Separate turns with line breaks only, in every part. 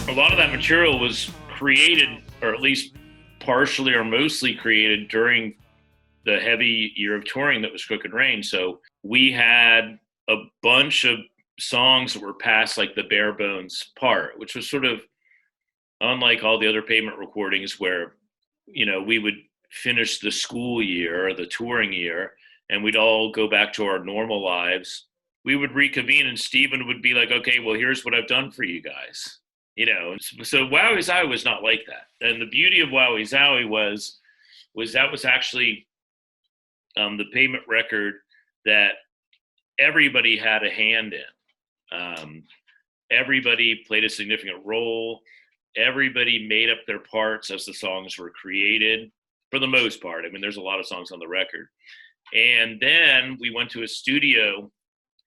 A lot of that material was created, or at least partially or mostly created during the heavy year of touring that was Crooked Rain. So we had a bunch of songs that were past like the bare bones part, which was sort of unlike all the other Pavement recordings where, we would finish the school year or the touring year and we'd all go back to our normal lives. We would reconvene and Steven would be like, okay, well, here's what I've done for you guys. So Wowee Zowee was not like that. And the beauty of Wowee Zowee was that was actually the Pavement record that everybody had a hand in. Everybody played a significant role. Everybody made up their parts as the songs were created, for the most part. I mean, there's a lot of songs on the record. And then we went to a studio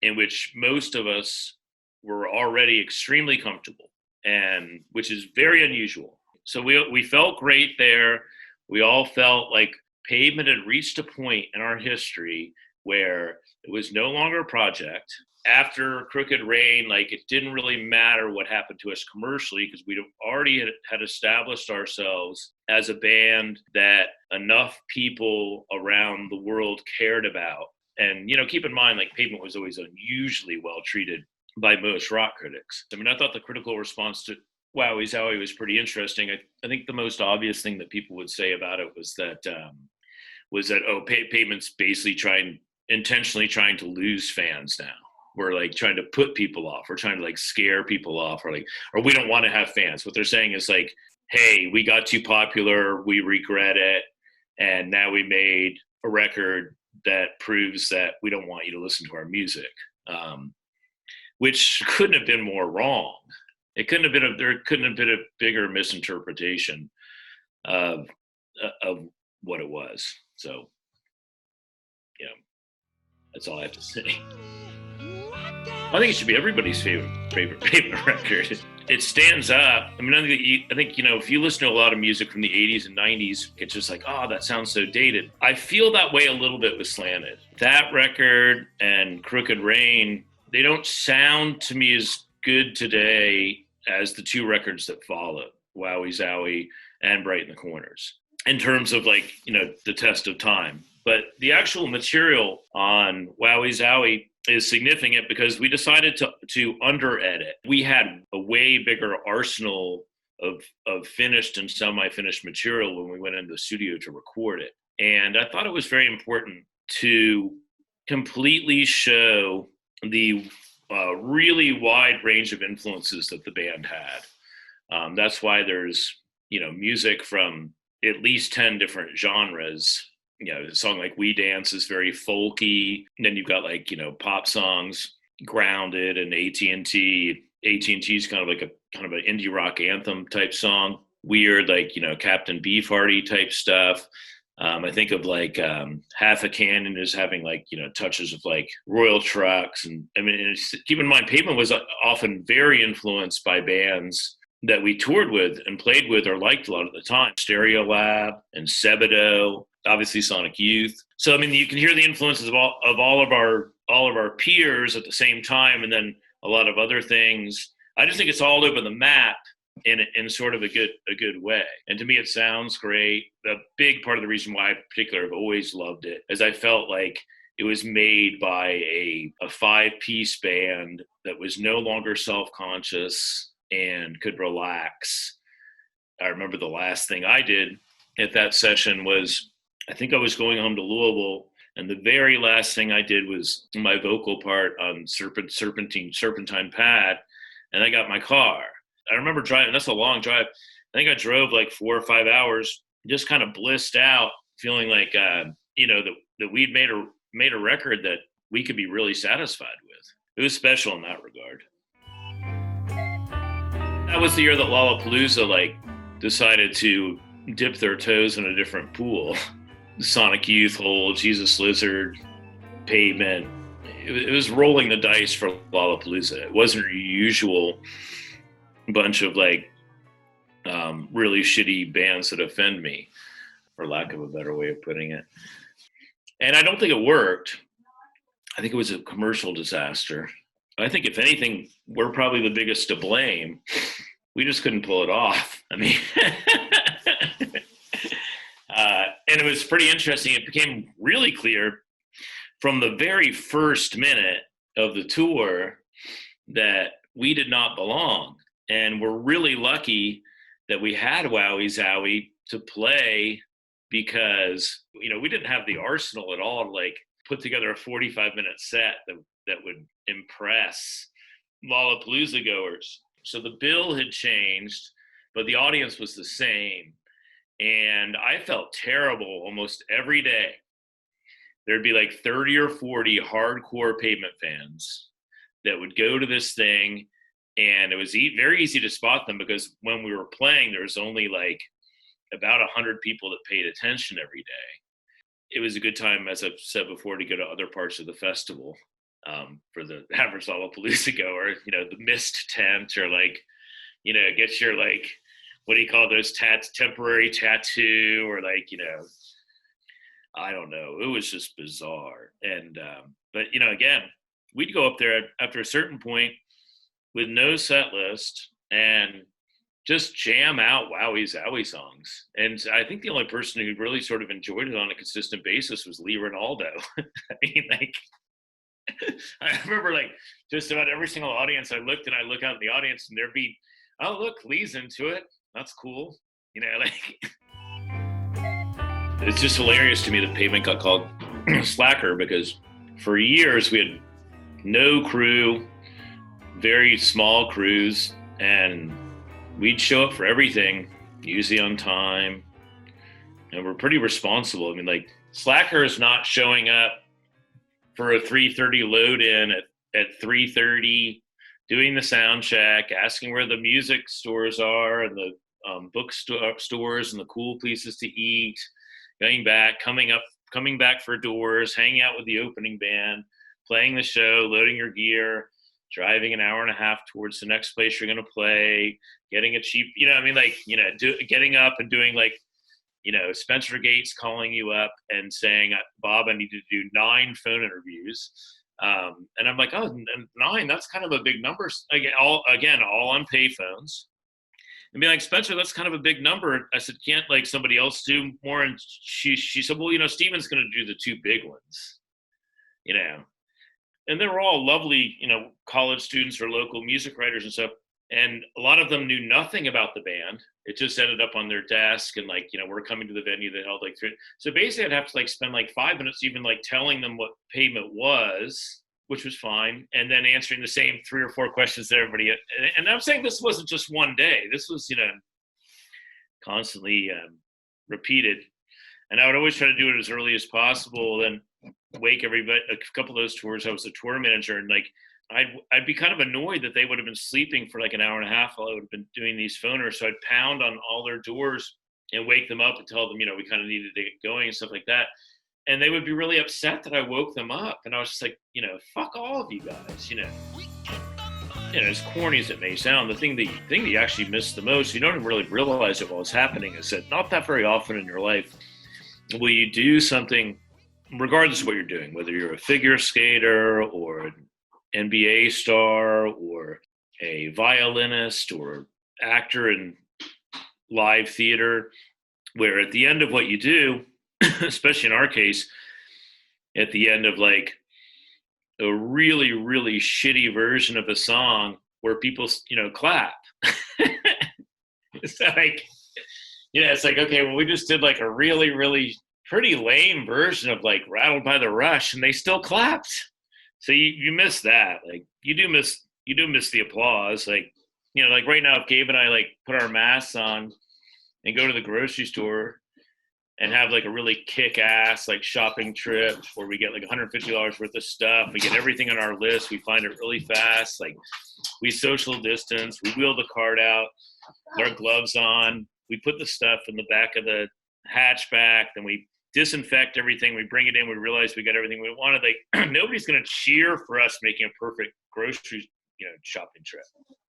in which most of us were already extremely comfortable, and which is very unusual. So we felt great there. We all felt like Pavement had reached a point in our history where it was no longer a project. After Crooked Rain, like it didn't really matter what happened to us commercially because we already had established ourselves as a band that enough people around the world cared about. And, keep in mind, like Pavement was always unusually well treated by most rock critics. I mean, I thought the critical response to Wowee Zowee was pretty interesting. I think the most obvious thing that people would say about it was that Pavement's basically intentionally trying to lose fans now. We're like trying to put people off. We're trying to like scare people off, or we don't want to have fans. What they're saying is like, hey, we got too popular. We regret it. And now we made a record that proves that we don't want you to listen to our music, which couldn't have been more wrong. There couldn't have been a bigger misinterpretation of what it was. So, that's all I have to say. I think it should be everybody's favorite Pavement record. It stands up. I mean, I think if you listen to a lot of music from the 80s and 90s, it's just like, oh, that sounds so dated. I feel that way a little bit with Slanted. That record and Crooked Rain, they don't sound to me as good today as the two records that followed, Wowee Zowee and Bright in the Corners, in terms of like, the test of time. But the actual material on Wowee Zowee is significant because we decided to under-edit. We had a way bigger arsenal of finished and semi-finished material when we went into the studio to record it. And I thought it was very important to completely show the really wide range of influences that the band had. That's why there's, music from at least 10 different genres. A song like We Dance is very folky. And then you've got like, pop songs, Grounded and AT&T. AT&T is kind of an indie rock anthem type song. Weird, like, Captain Beefhearty type stuff. I think of like Half a Cannon as having like, touches of like Royal Trucks. And I mean, keep in mind, Pavement was often very influenced by bands that we toured with and played with or liked a lot at the time. Stereolab and Sebadoh, obviously Sonic Youth. So I mean, you can hear the influences of all of our peers at the same time, and then a lot of other things. I just think it's all over the map in sort of a good way. And to me, it sounds great. A big part of the reason why I particularly have always loved it is I felt like it was made by a 5-piece band that was no longer self-conscious and could relax. I remember the last thing I did at that session was, I think I was going home to Louisville, and the very last thing I did was my vocal part on Serpentine Pad, and I got my car. I remember driving, that's a long drive. I think I drove like 4 or 5 hours, just kind of blissed out, feeling like, that we'd made a record that we could be really satisfied with. It was special in that regard. That was the year that Lollapalooza decided to dip their toes in a different pool. Sonic Youth, Hole, Jesus Lizard, Pavement. It was rolling the dice for Lollapalooza. It wasn't your usual bunch of really shitty bands that offend me, for lack of a better way of putting it. And I don't think it worked. I think it was a commercial disaster. I think if anything, we're probably the biggest to blame we just couldn't pull it off. I mean, and it was pretty interesting. It became really clear from the very first minute of the tour that we did not belong. And we're really lucky that we had Wowee Zowee to play, because, you know, we didn't have the arsenal at all to like put together a 45-minute set that would impress Lollapalooza goers. So the bill had changed, but the audience was the same. And I felt terrible almost every day. There'd be like 30 or 40 hardcore Pavement fans that would go to this thing, and it was very easy to spot them, because when we were playing, there was only like about 100 people that paid attention every day. It was a good time, as I've said before, to go to other parts of the festival. For the average Lollapalooza goer, you know, the mist tent, or like, you know, get your like, what do you call those temporary tattoo, or like, you know, I don't know. It was just bizarre. And, but, you know, again, we'd go up there after a certain point with no set list and just jam out Wowee Zowee songs. And I think the only person who really sort of enjoyed it on a consistent basis was Lee Ronaldo. I mean, like, I remember like just about every single audience I look out in the audience, and there'd be, oh, look, Lee's into it. That's cool. You know, like, it's just hilarious to me that Pavement got called slacker, because for years we had no crew, very small crews, and we'd show up for everything, usually on time, and we're pretty responsible. I mean, like, slacker is not showing up for a 3:30 load in at 3:30, doing the sound check, asking where the music stores are and the bookstores and the cool places to eat, coming back for doors, hanging out with the opening band, playing the show, loading your gear, driving an hour and a half towards the next place you're going to play, getting a cheap, you know, I mean, like, you know, getting up and doing like, you know, Spencer Gates calling you up and saying, Bob, I need to do 9 phone interviews. And I'm like, oh, 9, that's kind of a big number. Again, all on pay phones. And be like, Spencer, that's kind of a big number. I said, can't like somebody else do more? And she said, well, you know, Steven's going to do the 2 big ones, you know. And they were all lovely, you know, college students or local music writers and stuff. And a lot of them knew nothing about the band. It just ended up on their desk, and like, you know, we're coming to the venue that held like 3. So basically I'd have to like spend like 5 minutes even like telling them what Pavement was, which was fine, and then answering the same 3 or 4 questions that everybody. And I'm saying this wasn't just one day. This was, you know, constantly repeated. And I would always try to do it as early as possible. Then wake everybody. A couple of those tours, I was the tour manager, and like I'd be kind of annoyed that they would have been sleeping for like an hour and a half while I would have been doing these phoners. So I'd pound on all their doors and wake them up and tell them, you know, we kind of needed to get going and stuff like that. And they would be really upset that I woke them up. And I was just like, you know, fuck all of you guys, you know. You know, as corny as it may sound, the thing that you actually miss the most, you don't even really realize it while it's happening, is that not that very often in your life will you do something, regardless of what you're doing, whether you're a figure skater or an NBA star or a violinist or actor in live theater, where at the end of what you do, especially in our case, at the end of like a really, really shitty version of a song where people, you know, clap. It's like, you know, it's like, okay, well, we just did like a really, really pretty lame version of like Rattled by the Rush, and they still clapped. So you miss that. Like you do miss the applause. Like, you know, like right now, if Gabe and I like put our masks on and go to the grocery store and have like a really kick-ass like shopping trip where we get like $150 worth of stuff, we get everything on our list, we find it really fast, like we social distance, we wheel the cart out, with our gloves on, we put the stuff in the back of the hatchback, then we disinfect everything, we bring it in, we realize we got everything we wanted. Like nobody's going to cheer for us making a perfect grocery, you know, shopping trip,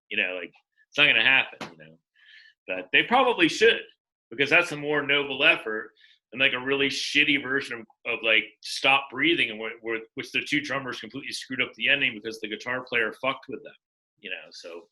you know, like it's not going to happen, you know, but they probably should, because that's a more noble effort than like a really shitty version of like Stop Breathing, and which the 2 drummers completely screwed up the ending because the guitar player fucked with them, you know. So